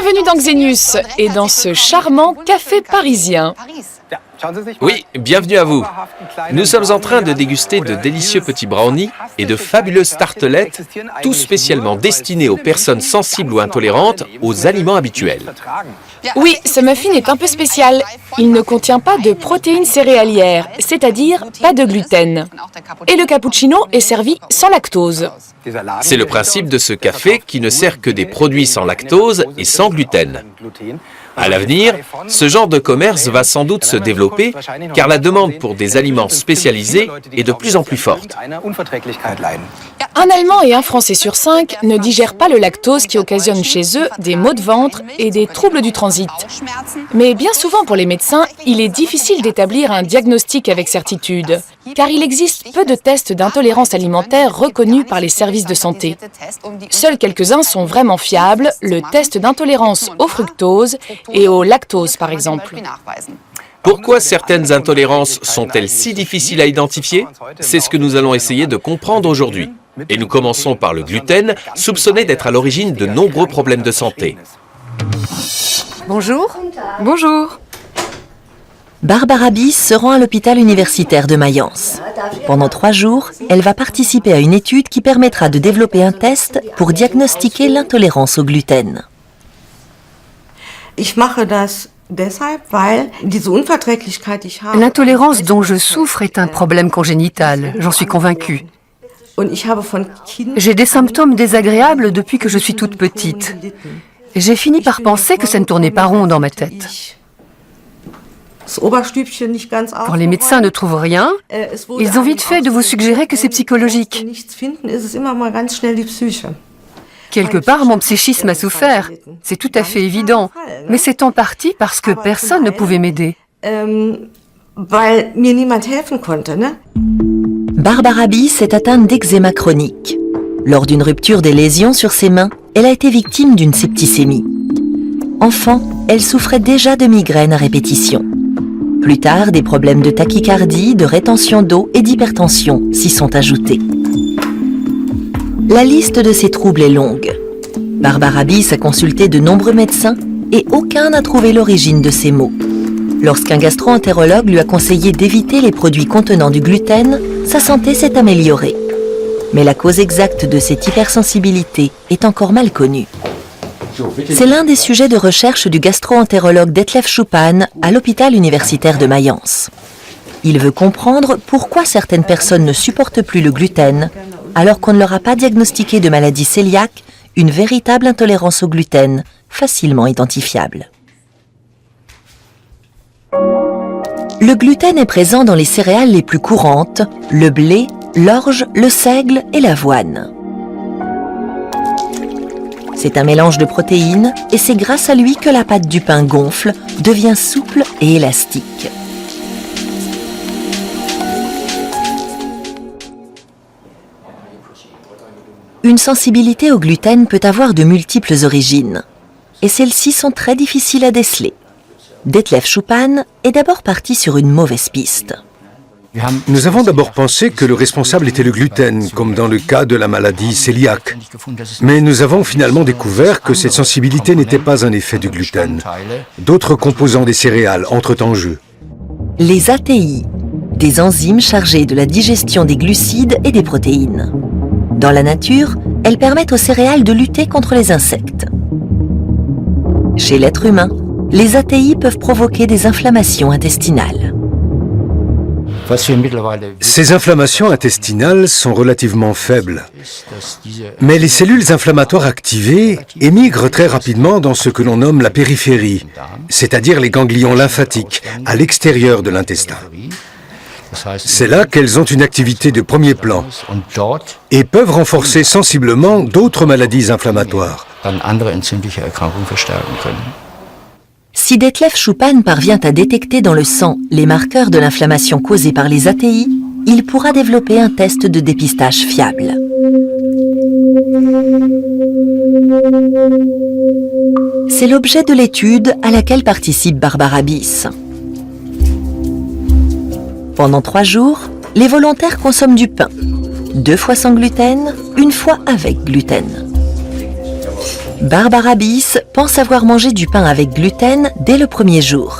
Bienvenue dans Xenius et dans ce charmant café parisien. Oui, bienvenue à vous. Nous sommes en train de déguster de délicieux petits brownies et de fabuleuses tartelettes, tout spécialement destinés aux personnes sensibles ou intolérantes aux aliments habituels. Oui, ce muffin est un peu spécial. Il ne contient pas de protéines céréalières, c'est-à-dire pas de gluten. Et le cappuccino est servi sans lactose. C'est le principe de ce café qui ne sert que des produits sans lactose et sans gluten. À l'avenir, ce genre de commerce va sans doute se développer car la demande pour des aliments spécialisés est de plus en plus forte. Un Allemand et un Français sur 5 ne digèrent pas le lactose qui occasionne chez eux des maux de ventre et des troubles du transit. Mais bien souvent pour les médecins, il est difficile d'établir un diagnostic avec certitude, car il existe peu de tests d'intolérance alimentaire reconnus par les services de santé. Seuls quelques-uns sont vraiment fiables, le test d'intolérance au fructose et au lactose par exemple. Pourquoi certaines intolérances sont-elles si difficiles à identifier? C'est ce que nous allons essayer de comprendre aujourd'hui. Et nous commençons par le gluten, soupçonné d'être à l'origine de nombreux problèmes de santé. Bonjour. Bonjour. Barbara Bies se rend à l'hôpital universitaire de Mayence. Pendant 3 jours, elle va participer à une étude qui permettra de développer un test pour diagnostiquer l'intolérance au gluten. L'intolérance dont je souffre est un problème congénital, j'en suis convaincue. J'ai des symptômes désagréables depuis que je suis toute petite. J'ai fini par penser que ça ne tournait pas rond dans ma tête. Quand les médecins ne trouvent rien, ils ont vite fait de vous suggérer que c'est psychologique. Quelque part, mon psychisme a souffert. C'est tout à fait évident. Mais c'est en partie parce que personne ne pouvait m'aider. Barbara Bies est atteinte d'eczéma chronique. Lors d'une rupture des lésions sur ses mains, elle a été victime d'une septicémie. Enfant, elle souffrait déjà de migraines à répétition. Plus tard, des problèmes de tachycardie, de rétention d'eau et d'hypertension s'y sont ajoutés. La liste de ces troubles est longue. Barbara Bies a consulté de nombreux médecins et aucun n'a trouvé l'origine de ces maux. Lorsqu'un gastro-entérologue lui a conseillé d'éviter les produits contenant du gluten, sa santé s'est améliorée. Mais la cause exacte de cette hypersensibilité est encore mal connue. C'est l'un des sujets de recherche du gastro-entérologue Detlef Schupan à l'hôpital universitaire de Mayence. Il veut comprendre pourquoi certaines personnes ne supportent plus le gluten, alors qu'on ne leur a pas diagnostiqué de maladie cœliaque, une véritable intolérance au gluten, facilement identifiable. Le gluten est présent dans les céréales les plus courantes, le blé, l'orge, le seigle et l'avoine. C'est un mélange de protéines et c'est grâce à lui que la pâte du pain gonfle, devient souple et élastique. Une sensibilité au gluten peut avoir de multiples origines, et celles-ci sont très difficiles à déceler. Detlef Schupan est d'abord parti sur une mauvaise piste. Nous avons d'abord pensé que le responsable était le gluten, comme dans le cas de la maladie cœliaque. Mais nous avons finalement découvert que cette sensibilité n'était pas un effet du gluten. D'autres composants des céréales entrent en jeu. Les ATI, des enzymes chargées de la digestion des glucides et des protéines. Dans la nature, elles permettent aux céréales de lutter contre les insectes. Chez l'être humain, les ATI peuvent provoquer des inflammations intestinales. Ces inflammations intestinales sont relativement faibles. Mais les cellules inflammatoires activées émigrent très rapidement dans ce que l'on nomme la périphérie, c'est-à-dire les ganglions lymphatiques, à l'extérieur de l'intestin. C'est là qu'elles ont une activité de premier plan et peuvent renforcer sensiblement d'autres maladies inflammatoires. Si Detlef Schupan parvient à détecter dans le sang les marqueurs de l'inflammation causée par les ATI, il pourra développer un test de dépistage fiable. C'est l'objet de l'étude à laquelle participe Barbara Bies. Pendant 3 jours, les volontaires consomment du pain, 2 fois sans gluten, 1 fois avec gluten. Barbara Bies pense avoir mangé du pain avec gluten dès le premier jour.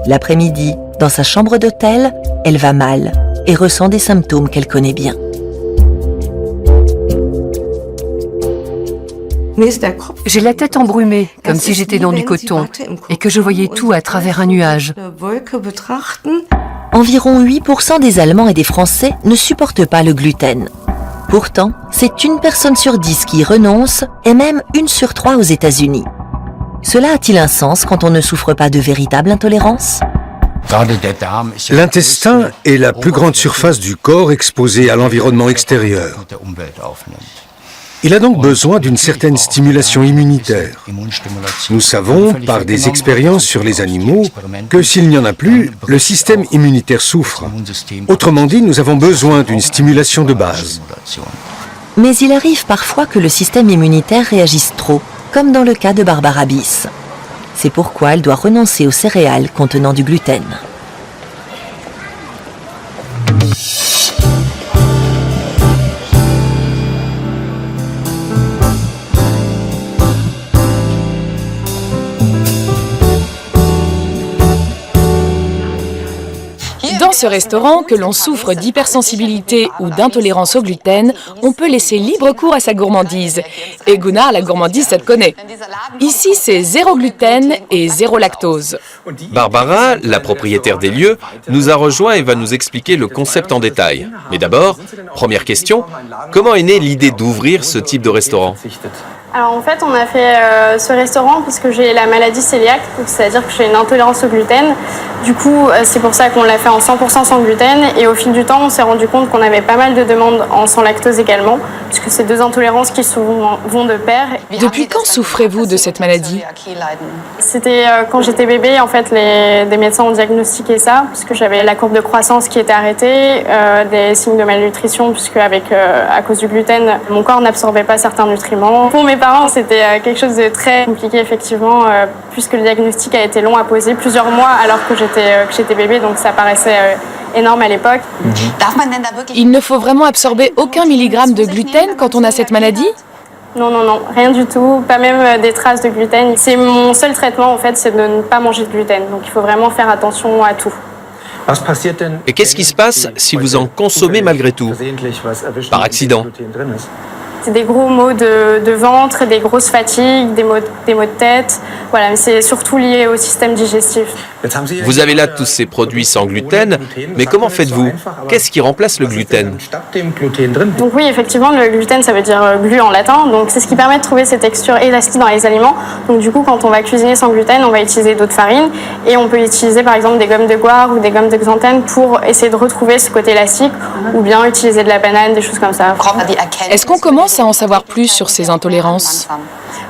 L'après-midi, dans sa chambre d'hôtel, elle va mal et ressent des symptômes qu'elle connaît bien. J'ai la tête embrumée, comme si j'étais dans du coton, et que je voyais tout à travers un nuage. Environ 8% des Allemands et des Français ne supportent pas le gluten. Pourtant, c'est 1 personne sur 10 qui y renonce, et même 1 sur 3 aux États-Unis. Cela a-t-il un sens quand on ne souffre pas de véritable intolérance ? L'intestin est la plus grande surface du corps exposée à l'environnement extérieur. Il a donc besoin d'une certaine stimulation immunitaire. Nous savons, par des expériences sur les animaux, que s'il n'y en a plus, le système immunitaire souffre. Autrement dit, nous avons besoin d'une stimulation de base. Mais il arrive parfois que le système immunitaire réagisse trop, comme dans le cas de Barbara Bies. C'est pourquoi elle doit renoncer aux céréales contenant du gluten. Dans ce restaurant, que l'on souffre d'hypersensibilité ou d'intolérance au gluten, on peut laisser libre cours à sa gourmandise. Et Gunnar, la gourmandise, ça te connaît. Ici, c'est 0 gluten et 0 lactose. Barbara, la propriétaire des lieux, nous a rejoints et va nous expliquer le concept en détail. Mais d'abord, première question, comment est née l'idée d'ouvrir ce type de restaurant ? Alors en fait, on a fait ce restaurant parce que j'ai la maladie cœliaque, c'est-à-dire que j'ai une intolérance au gluten. Du coup, c'est pour ça qu'on l'a fait en 100% sans gluten. Et au fil du temps, on s'est rendu compte qu'on avait pas mal de demandes en sans lactose également, puisque c'est 2 intolérances qui souvent vont de pair. Depuis quand souffrez-vous de cette maladie ? C'était quand j'étais bébé, en fait, des médecins ont diagnostiqué ça, puisque j'avais la courbe de croissance qui était arrêtée, des signes de malnutrition, puisque à cause du gluten, mon corps n'absorbait pas certains nutriments. Pour mes parents, c'était quelque chose de très compliqué, effectivement, puisque le diagnostic a été long à poser, plusieurs mois alors que j'étais bébé, donc ça paraissait énorme à l'époque. Il ne faut vraiment absorber aucun milligramme de gluten quand on a cette maladie ? Non, rien du tout, pas même des traces de gluten. C'est mon seul traitement, en fait, c'est de ne pas manger de gluten, donc il faut vraiment faire attention à tout. Et qu'est-ce qui se passe si vous en consommez malgré tout, par accident ? C'est des gros maux de ventre, des grosses fatigues, des maux de tête. Voilà, mais c'est surtout lié au système digestif. Vous avez là tous ces produits sans gluten, mais comment faites-vous ? Qu'est-ce qui remplace le gluten ? Donc oui, effectivement, le gluten, ça veut dire glu en latin. Donc c'est ce qui permet de trouver ces textures élastiques dans les aliments. Donc du coup, quand on va cuisiner sans gluten, on va utiliser d'autres farines. Et on peut utiliser par exemple des gommes de goire ou des gommes de xanthène pour essayer de retrouver ce côté élastique. Ou bien utiliser de la banane, des choses comme ça. Est-ce qu'on commence à en savoir plus sur ces intolérances ?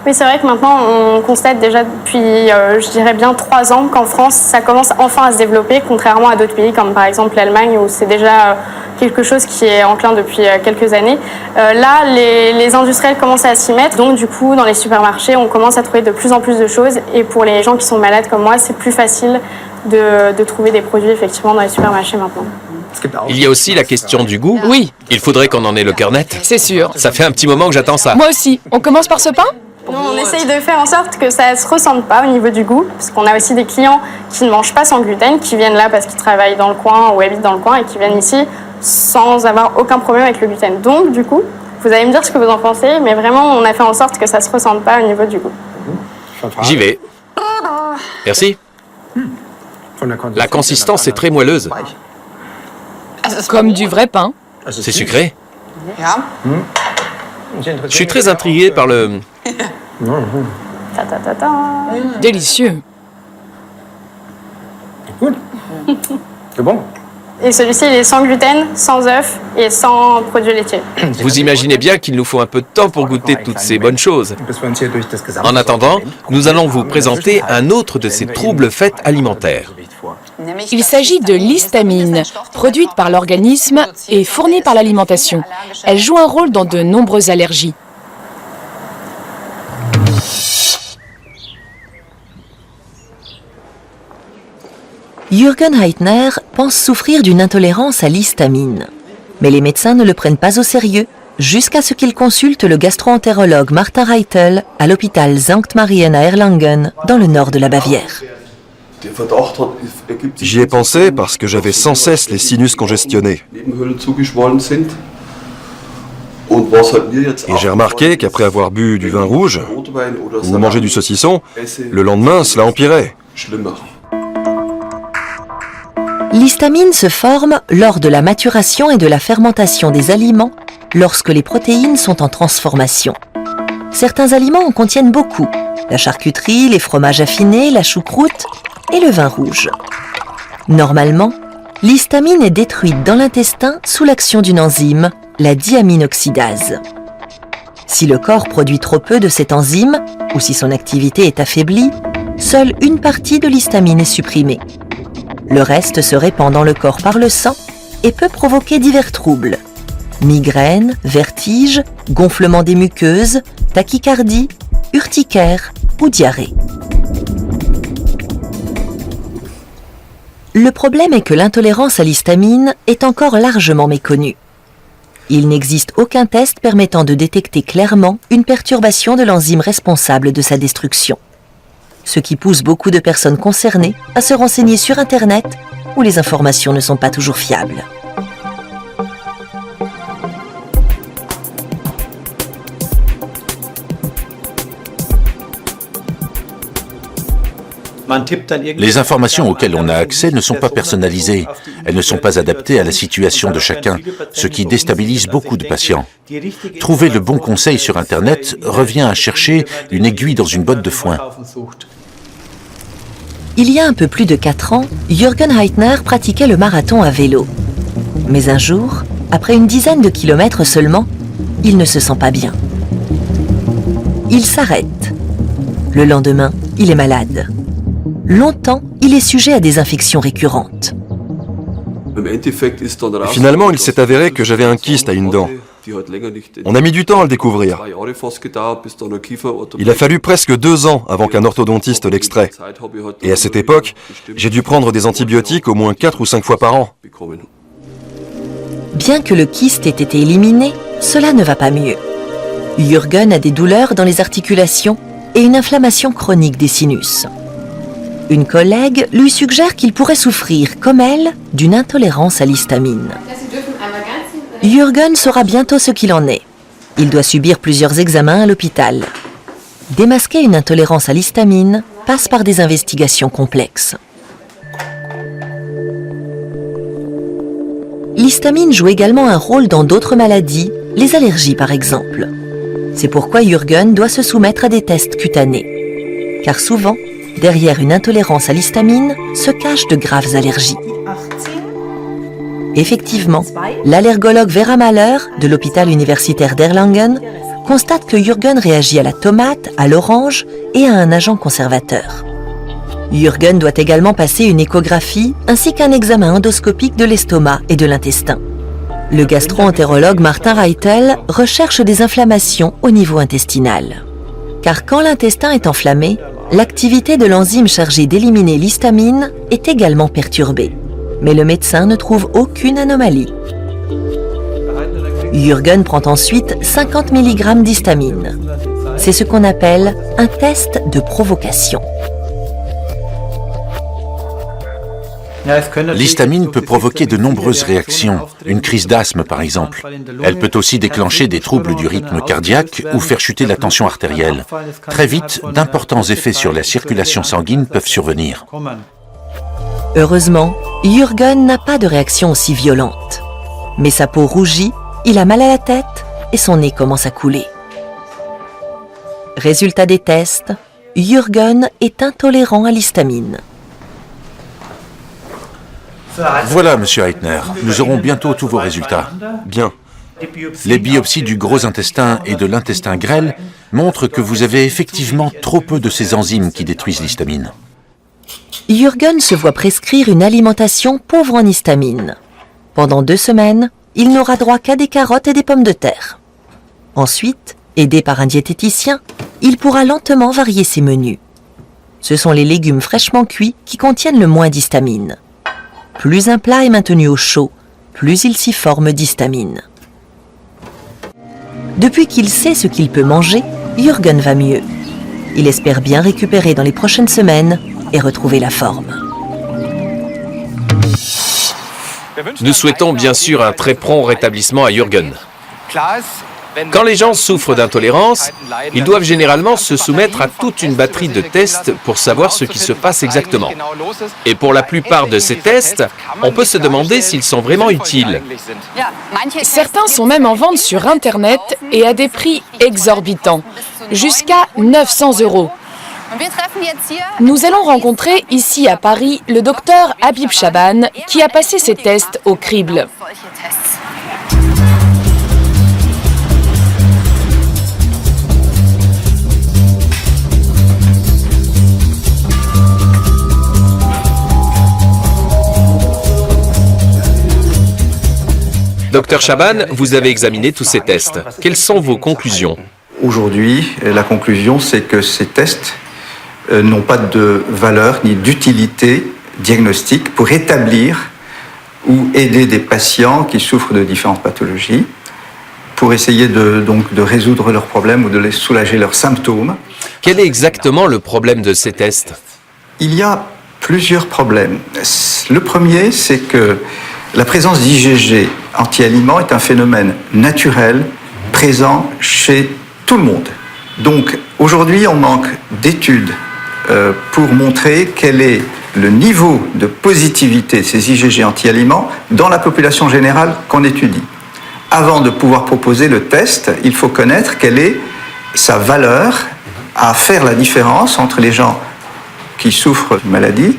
Oui, c'est vrai que maintenant, on constate déjà depuis, je dirais bien 3 ans qu'en France, ça commence enfin à se développer, contrairement à d'autres pays comme par exemple l'Allemagne, où c'est déjà quelque chose qui est enclin depuis quelques années. Là, les industriels commencent à s'y mettre, donc du coup, dans les supermarchés, on commence à trouver de plus en plus de choses. Et pour les gens qui sont malades comme moi, c'est plus facile de trouver des produits effectivement dans les supermarchés maintenant. Il y a aussi la question du goût. Oui. Il faudrait qu'on en ait le cœur net. C'est sûr. Ça fait un petit moment que j'attends ça. Moi aussi. On commence par ce pain ? Nous, on essaye de faire en sorte que ça ne se ressente pas au niveau du goût, parce qu'on a aussi des clients qui ne mangent pas sans gluten, qui viennent là parce qu'ils travaillent dans le coin ou habitent dans le coin et qui viennent ici sans avoir aucun problème avec le gluten. Donc, du coup, vous allez me dire ce que vous en pensez, mais vraiment, on a fait en sorte que ça ne se ressente pas au niveau du goût. J'y vais. Merci. La consistance est très moelleuse. Comme du vrai pain. C'est sucré. Je suis très intrigué par le... Délicieux. C'est bon ? Et celui-ci, il est sans gluten, sans œufs et sans produits laitiers. Vous imaginez bien qu'il nous faut un peu de temps pour goûter toutes ces bonnes choses. En attendant, nous allons vous présenter un autre de ces troubles faits alimentaires. Il s'agit de l'histamine, produite par l'organisme et fournie par l'alimentation. Elle joue un rôle dans de nombreuses allergies. Jürgen Heitner pense souffrir d'une intolérance à l'histamine. Mais les médecins ne le prennent pas au sérieux jusqu'à ce qu'il consulte le gastro-entérologue Martin Reitel à l'hôpital Sankt Marien à Erlangen, dans le nord de la Bavière. J'y ai pensé parce que j'avais sans cesse les sinus congestionnés. Et j'ai remarqué qu'après avoir bu du vin rouge ou mangé du saucisson, le lendemain, cela empirait. L'histamine se forme lors de la maturation et de la fermentation des aliments lorsque les protéines sont en transformation. Certains aliments en contiennent beaucoup, la charcuterie, les fromages affinés, la choucroute et le vin rouge. Normalement, l'histamine est détruite dans l'intestin sous l'action d'une enzyme, la diaminoxydase. Si le corps produit trop peu de cette enzyme, ou si son activité est affaiblie, seule une partie de l'histamine est supprimée. Le reste se répand dans le corps par le sang et peut provoquer divers troubles. Migraines, vertiges, gonflement des muqueuses, tachycardie, urticaire ou diarrhée. Le problème est que l'intolérance à l'histamine est encore largement méconnue. Il n'existe aucun test permettant de détecter clairement une perturbation de l'enzyme responsable de sa destruction. Ce qui pousse beaucoup de personnes concernées à se renseigner sur Internet où les informations ne sont pas toujours fiables. Les informations auxquelles on a accès ne sont pas personnalisées. Elles ne sont pas adaptées à la situation de chacun, ce qui déstabilise beaucoup de patients. Trouver le bon conseil sur Internet revient à chercher une aiguille dans une botte de foin. Il y a un peu plus de 4 ans, Jürgen Heitner pratiquait le marathon à vélo. Mais un jour, après une dizaine de kilomètres seulement, il ne se sent pas bien. Il s'arrête. Le lendemain, il est malade. Longtemps, il est sujet à des infections récurrentes. Finalement, il s'est avéré que j'avais un kyste à une dent. On a mis du temps à le découvrir. Il a fallu presque 2 ans avant qu'un orthodontiste l'extrait. Et à cette époque, j'ai dû prendre des antibiotiques au moins 4 ou 5 fois par an. Bien que le kyste ait été éliminé, cela ne va pas mieux. Jürgen a des douleurs dans les articulations et une inflammation chronique des sinus. Une collègue lui suggère qu'il pourrait souffrir, comme elle, d'une intolérance à l'histamine. Jürgen saura bientôt ce qu'il en est. Il doit subir plusieurs examens à l'hôpital. Démasquer une intolérance à l'histamine passe par des investigations complexes. L'histamine joue également un rôle dans d'autres maladies, les allergies par exemple. C'est pourquoi Jürgen doit se soumettre à des tests cutanés. Car souvent, derrière une intolérance à l'histamine se cachent de graves allergies. Effectivement, l'allergologue Vera Mahler de l'hôpital universitaire d'Erlangen constate que Jürgen réagit à la tomate, à l'orange et à un agent conservateur. Jürgen doit également passer une échographie ainsi qu'un examen endoscopique de l'estomac et de l'intestin. Le gastro-entérologue Martin Reitel recherche des inflammations au niveau intestinal. Car quand l'intestin est enflammé, l'activité de l'enzyme chargée d'éliminer l'histamine est également perturbée. Mais le médecin ne trouve aucune anomalie. Jürgen prend ensuite 50 mg d'histamine. C'est ce qu'on appelle un test de provocation. L'histamine peut provoquer de nombreuses réactions, une crise d'asthme par exemple. Elle peut aussi déclencher des troubles du rythme cardiaque ou faire chuter la tension artérielle. Très vite, d'importants effets sur la circulation sanguine peuvent survenir. Heureusement, Jürgen n'a pas de réaction aussi violente. Mais sa peau rougit, il a mal à la tête et son nez commence à couler. Résultat des tests, Jürgen est intolérant à l'histamine. Voilà, monsieur Heitner, nous aurons bientôt tous vos résultats. Bien. Les biopsies du gros intestin et de l'intestin grêle montrent que vous avez effectivement trop peu de ces enzymes qui détruisent l'histamine. Jürgen se voit prescrire une alimentation pauvre en histamine. Pendant 2 semaines, il n'aura droit qu'à des carottes et des pommes de terre. Ensuite, aidé par un diététicien, il pourra lentement varier ses menus. Ce sont les légumes fraîchement cuits qui contiennent le moins d'histamine. Plus un plat est maintenu au chaud, plus il s'y forme d'histamine. Depuis qu'il sait ce qu'il peut manger, Jürgen va mieux. Il espère bien récupérer dans les prochaines semaines et retrouver la forme. Nous souhaitons bien sûr un très prompt rétablissement à Jürgen. Quand les gens souffrent d'intolérance, ils doivent généralement se soumettre à toute une batterie de tests pour savoir ce qui se passe exactement. Et pour la plupart de ces tests, on peut se demander s'ils sont vraiment utiles. Certains sont même en vente sur Internet et à des prix exorbitants, jusqu'à 900 €. Nous allons rencontrer ici à Paris le docteur Habib Chaban qui a passé ses tests au crible. Docteur Chaban, vous avez examiné tous ces tests. Quelles sont vos conclusions? Aujourd'hui, la conclusion, c'est que ces tests n'ont pas de valeur ni d'utilité diagnostique pour établir ou aider des patients qui souffrent de différentes pathologies, pour essayer de résoudre leurs problèmes ou de les soulager leurs symptômes. Quel est exactement le problème de ces tests? Il y a plusieurs problèmes. Le premier, c'est que la présence d'IgG anti-aliments est un phénomène naturel présent chez tout le monde. Donc aujourd'hui, on manque d'études pour montrer quel est le niveau de positivité de ces IgG anti-aliments dans la population générale qu'on étudie. Avant de pouvoir proposer le test, il faut connaître quelle est sa valeur à faire la différence entre les gens qui souffrent de maladie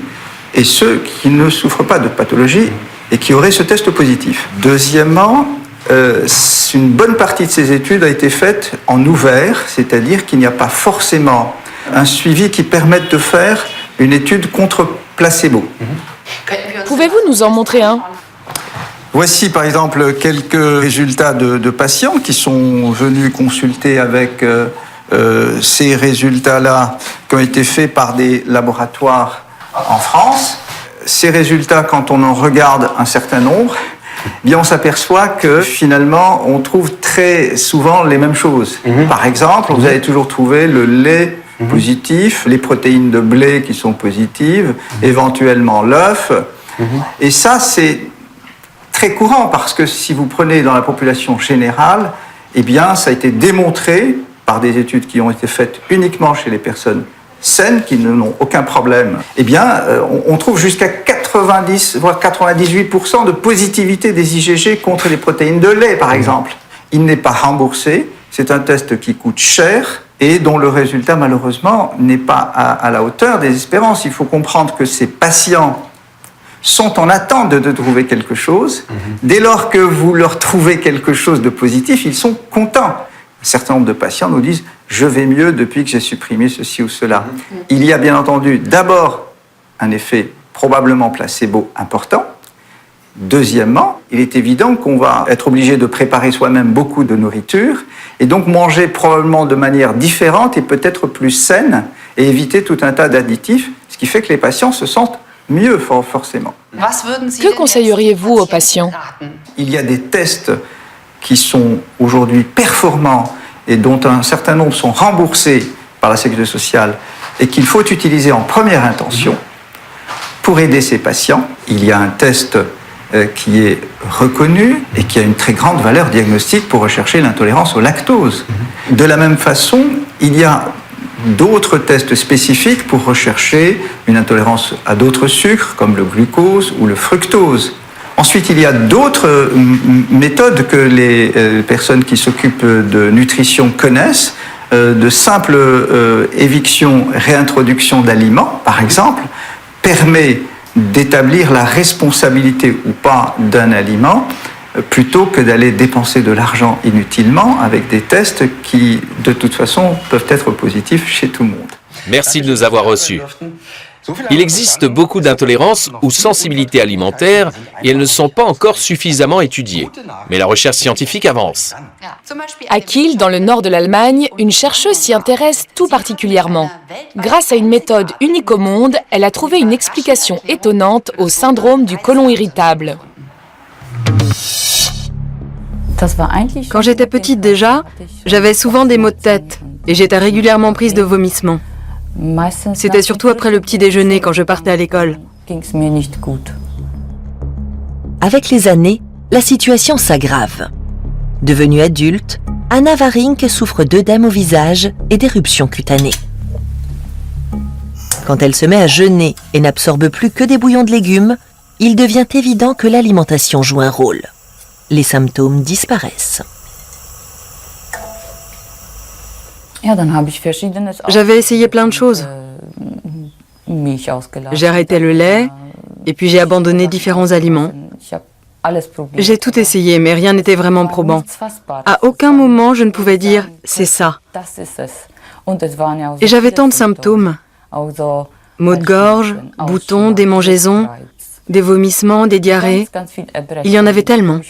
et ceux qui ne souffrent pas de pathologie et qui auraient ce test positif. Deuxièmement, une bonne partie de ces études a été faite en ouvert, c'est-à-dire qu'il n'y a pas forcément un suivi qui permette de faire une étude contre placebo. Pouvez-vous nous en montrer un? Voici par exemple quelques résultats de patients qui sont venus consulter avec ces résultats-là qui ont été faits par des laboratoires en France. Ces résultats, quand on en regarde un certain nombre, bien on s'aperçoit que finalement on trouve très souvent les mêmes choses. Par exemple, vous allez toujours trouver le lait positif, les protéines de blé qui sont positives, éventuellement l'œuf. Et ça, c'est très courant parce que si vous prenez dans la population générale, eh bien, ça a été démontré par des études qui ont été faites uniquement chez les personnes saines qui n'ont aucun problème. Eh bien, on trouve jusqu'à 90 voire 98% de positivité des IgG contre les protéines de lait, par exemple. Il n'est pas remboursé. C'est un test qui coûte cher et dont le résultat, malheureusement, n'est pas à la hauteur des espérances. Il faut comprendre que ces patients sont en attente de trouver quelque chose. Dès lors que vous leur trouvez quelque chose de positif, ils sont contents. Un certain nombre de patients nous disent « je vais mieux depuis que j'ai supprimé ceci ou cela ». Il y a bien entendu d'abord un effet probablement placebo important. Deuxièmement, il est évident qu'on va être obligé de préparer soi-même beaucoup de nourriture et donc manger probablement de manière différente et peut-être plus saine et éviter tout un tas d'additifs, ce qui fait que les patients se sentent mieux forcément. Que conseilleriez-vous aux patients? Il y a des tests qui sont aujourd'hui performants et dont un certain nombre sont remboursés par la Sécurité sociale et qu'il faut utiliser en première intention pour aider ces patients. Il y a un test qui est reconnu et qui a une très grande valeur diagnostique pour rechercher l'intolérance au lactose. De la même façon, il y a d'autres tests spécifiques pour rechercher une intolérance à d'autres sucres comme le glucose ou le fructose. Ensuite, il y a d'autres méthodes que les personnes qui s'occupent de nutrition connaissent, de simples évictions, réintroduction d'aliments, par exemple, permet d'établir la responsabilité ou pas d'un aliment plutôt que d'aller dépenser de l'argent inutilement avec des tests qui, de toute façon, peuvent être positifs chez tout le monde. Merci de nous avoir reçus. Il existe beaucoup d'intolérances ou sensibilités alimentaires et elles ne sont pas encore suffisamment étudiées. Mais la recherche scientifique avance. À Kiel, dans le nord de l'Allemagne, une chercheuse s'y intéresse tout particulièrement. Grâce à une méthode unique au monde, elle a trouvé une explication étonnante au syndrome du côlon irritable. Quand j'étais petite déjà, j'avais souvent des maux de tête et j'étais régulièrement prise de vomissements. C'était surtout après le petit déjeuner quand je partais à l'école. Avec les années, la situation s'aggrave. Devenue adulte, Anna Warink souffre d'œdème au visage et d'éruptions cutanées. Quand elle se met à jeûner et n'absorbe plus que des bouillons de légumes, il devient évident que l'alimentation joue un rôle. Les symptômes disparaissent. J'avais essayé plein de choses. J'ai arrêté le lait et puis j'ai abandonné différents aliments. J'ai tout essayé, mais rien n'était vraiment probant. À aucun moment je ne pouvais dire « c'est ça ». Et j'avais tant de symptômes. Maux de gorge, boutons, démangeaisons, des vomissements, des diarrhées. Il y en avait tellement.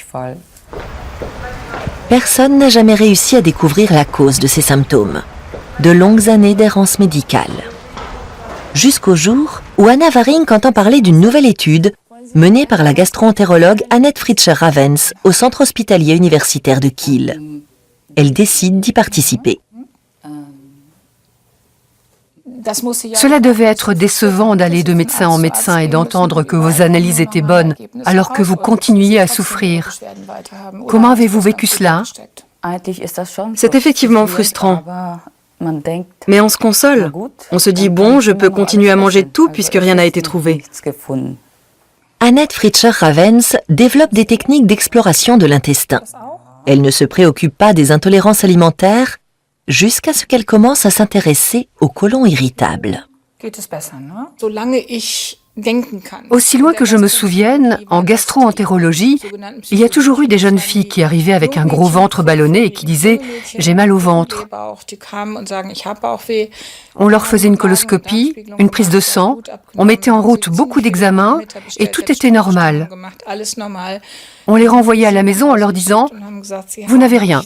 Personne n'a jamais réussi à découvrir la cause de ces symptômes. De longues années d'errance médicale. Jusqu'au jour où Anna Warink entend parler d'une nouvelle étude menée par la gastro-entérologue Annette Fritscher-Ravens au centre hospitalier universitaire de Kiel. Elle décide d'y participer. Cela devait être décevant d'aller de médecin en médecin et d'entendre que vos analyses étaient bonnes alors que vous continuiez à souffrir. Comment avez-vous vécu cela? C'est effectivement frustrant. Mais on se console. On se dit « bon, je peux continuer à manger tout puisque rien n'a été trouvé ». Annette Fritscher-Ravens développe des techniques d'exploration de l'intestin. Elle ne se préoccupe pas des intolérances alimentaires jusqu'à ce qu'elle commence à s'intéresser au côlon irritable. Aussi loin que je me souvienne, en gastro-entérologie, il y a toujours eu des jeunes filles qui arrivaient avec un gros ventre ballonné et qui disaient « j'ai mal au ventre ». On leur faisait une coloscopie, une prise de sang, on mettait en route beaucoup d'examens et tout était normal. On les renvoyait à la maison en leur disant « vous n'avez rien ».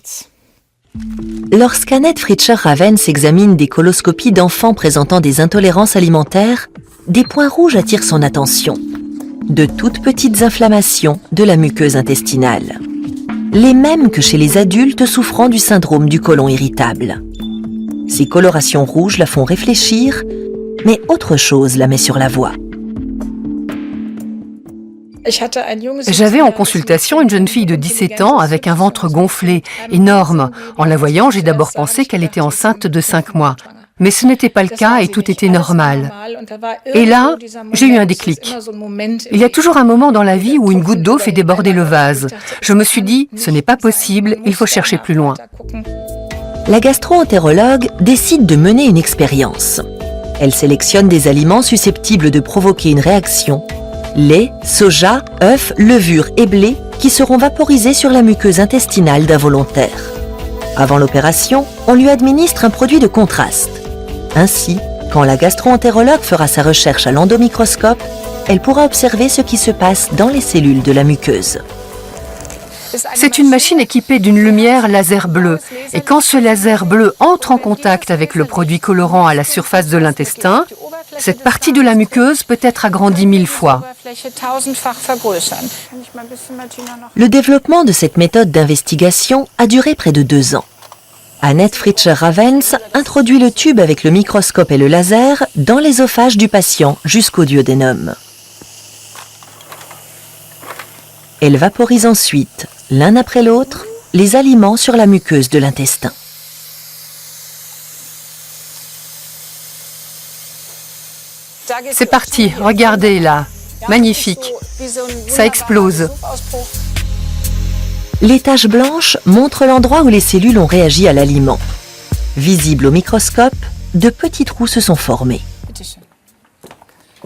Lorsqu'Annette Fritscher-Ravens examine des coloscopies d'enfants présentant des intolérances alimentaires, des points rouges attirent son attention. De toutes petites inflammations de la muqueuse intestinale. Les mêmes que chez les adultes souffrant du syndrome du côlon irritable. Ces colorations rouges la font réfléchir, mais autre chose la met sur la voie. J'avais en consultation une jeune fille de 17 ans avec un ventre gonflé, énorme. En la voyant, j'ai d'abord pensé qu'elle était enceinte de 5 mois. Mais ce n'était pas le cas et tout était normal. Et là, j'ai eu un déclic. Il y a toujours un moment dans la vie où une goutte d'eau fait déborder le vase. Je me suis dit, ce n'est pas possible, il faut chercher plus loin. La gastro-entérologue décide de mener une expérience. Elle sélectionne des aliments susceptibles de provoquer une réaction. Lait, soja, œufs, levure et blé qui seront vaporisés sur la muqueuse intestinale d'un volontaire. Avant l'opération, on lui administre un produit de contraste. Ainsi, quand la gastro-entérologue fera sa recherche à l'endomicroscope, elle pourra observer ce qui se passe dans les cellules de la muqueuse. C'est une machine équipée d'une lumière laser bleue. Et quand ce laser bleu entre en contact avec le produit colorant à la surface de l'intestin, cette partie de la muqueuse peut être agrandie 1000 fois. Le développement de cette méthode d'investigation a duré près de 2 ans. Annette Fritscher-Ravens introduit le tube avec le microscope et le laser dans l'œsophage du patient jusqu'au duodénum. Elle vaporise ensuite, l'un après l'autre, les aliments sur la muqueuse de l'intestin. C'est parti, regardez là. Magnifique. Ça explose. Les taches blanches montrent l'endroit où les cellules ont réagi à l'aliment. Visibles au microscope, de petits trous se sont formés.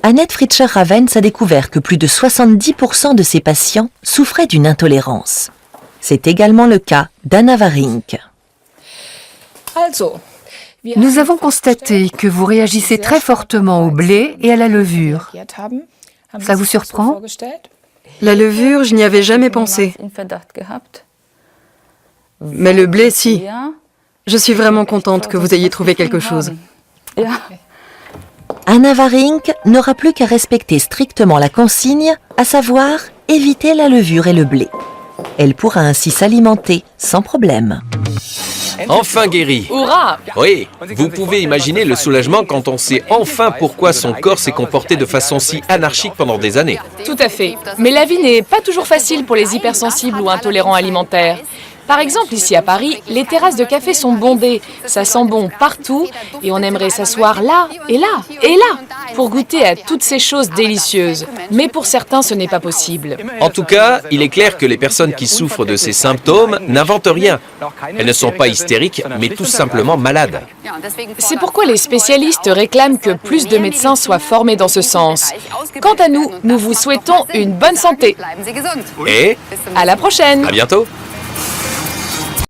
Annette Fritscher-Ravens a découvert que plus de 70% de ses patients souffraient d'une intolérance. C'est également le cas d'Anna Warink. Nous avons constaté que vous réagissez très fortement au blé et à la levure. Ça vous surprend? La levure, je n'y avais jamais pensé. Mais le blé, si. Je suis vraiment contente que vous ayez trouvé quelque chose. Anna Warink n'aura plus qu'à respecter strictement la consigne, à savoir éviter la levure et le blé. Elle pourra ainsi s'alimenter sans problème. Enfin guéri. Hurrah! Oui, vous pouvez imaginer le soulagement quand on sait enfin pourquoi son corps s'est comporté de façon si anarchique pendant des années. Tout à fait. Mais la vie n'est pas toujours facile pour les hypersensibles ou intolérants alimentaires. Par exemple, ici à Paris, les terrasses de café sont bondées. Ça sent bon partout et on aimerait s'asseoir là et là et là pour goûter à toutes ces choses délicieuses. Mais pour certains, ce n'est pas possible. En tout cas, il est clair que les personnes qui souffrent de ces symptômes n'inventent rien. Elles ne sont pas hystériques, mais tout simplement malades. C'est pourquoi les spécialistes réclament que plus de médecins soient formés dans ce sens. Quant à nous, nous vous souhaitons une bonne santé. Et À la prochaine! à bientôt.